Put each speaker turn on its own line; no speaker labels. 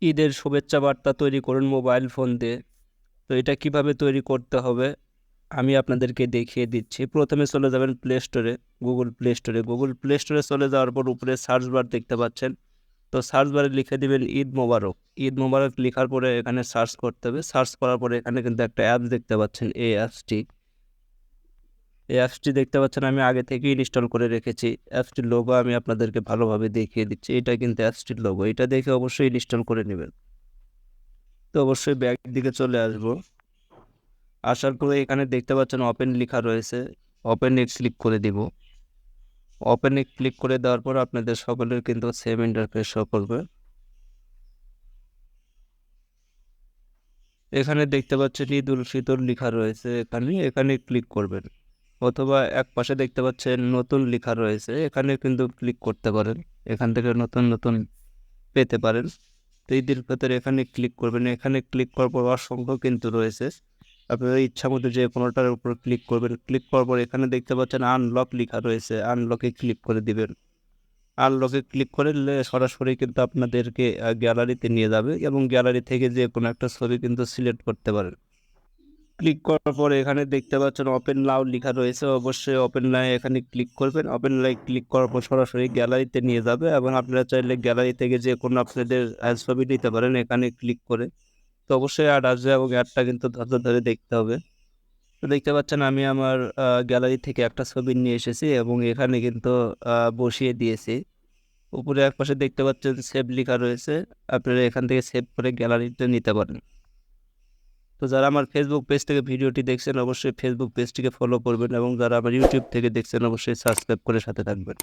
ঈদের শুভেচ্ছা বার্তা তৈরি করুন মোবাইল ফোন দিয়ে। তো এটা কিভাবে তৈরি করতে হবে আমি আপনাদেরকে দেখিয়ে দিচ্ছি। প্রথমে চলে যাবেন প্লে স্টোরে, গুগল প্লে স্টোরে চলে যাওয়ার পর উপরে সার্চ বার দেখতে পাচ্ছেন। তো সার্চ বারে লিখে দিবেন ঈদ মোবারক। ঈদ মোবারক লেখার পরে এখানে সার্চ করতে হবে। সার্চ করার পরে এখানে কিন্তু একটা অ্যাপস দেখতে পাচ্ছেন, এই অ্যাপসটি দেখতে পাচ্ছেন আমি আগে থেকেই ইনস্টল করে রেখেছি। অ্যাপসটির লোগো আমি আপনাদেরকে ভালোভাবে দেখিয়ে দিচ্ছি। এটা কিন্তু অ্যাপসটির লোগো, এটা দেখে অবশ্যই ইনস্টল করে নেবেন। তো অবশ্যই ব্যাক দিকে চলে আসবো। আসার পরে এখানে দেখতে পাচ্ছেন ওপেন লেখা রয়েছে, ওপেনে ক্লিক করে দিব। ওপেনে ক্লিক করে দেওয়ার পর আপনাদের সকলের কিন্তু সেম ইন্টারফেস শো করবে। এখানে দেখতে পাচ্ছেন ঈদ উল ফিতর লেখা রয়েছে, এখানে এখানে ক্লিক করবেন। অথবা এক পাশে দেখতে পাচ্ছেন নতুন লেখা রয়েছে, এখানে কিন্তু ক্লিক করতে পারেন। এখান থেকে নতুন নতুন পেতে পারেন। তো ঈদের ভেতরে এখানে ক্লিক করবেন। এখানে ক্লিক করার পর অসংখ্য কিন্তু রয়েছে, আপনার ইচ্ছা মতো যে কোনোটার উপর ক্লিক করবেন। ক্লিক করার পর এখানে দেখতে পাচ্ছেন আনলক লেখা রয়েছে, আনলকে ক্লিক করে দিবেন। আনলকে ক্লিক করলে সরাসরি কিন্তু আপনাদেরকে গ্যালারিতে নিয়ে যাবে এবং গ্যালারি থেকে যে কোনো একটা ছবি কিন্তু সিলেক্ট করতে পারেন। ক্লিক করার পরে এখানে দেখতে পাচ্ছেন ওপেন নাও লেখা রয়েছে, অবশ্যই ওপেন নাও এখানে ক্লিক করবেন। ওপেন নাও ক্লিক করার পর সরাসরি গ্যালারিতে নিয়ে যাবে এবং আপনারা চাইলে গ্যালারি থেকে যে কোনো আপনাদের ছবি নিতে পারেন এখানে ক্লিক করে। তো অবশ্যই অ্যাড আসবে এবং অ্যাডটা কিন্তু ধৈর্য ধরে দেখতে হবে। তো দেখতে পাচ্ছেন আমি আমার গ্যালারি থেকে একটা ছবি নিয়ে এসেছি এবং এখানে কিন্তু বসিয়ে দিয়েছি। উপরে একপাশে দেখতে পাচ্ছেন সেভ লেখা রয়েছে, আপনারা এখান থেকে সেভ করে গ্যালারিতে নিতে পারেন। তো যারা আমার ফেসবুক পেজ থেকে ভিডিওটি দেখছেন অবশ্যই ফেসবুক পেজটিকে ফলো করবেন এবং যারা আমার ইউটিউব থেকে দেখছেন অবশ্যই সাবস্ক্রাইব করে সাথে থাকবেন।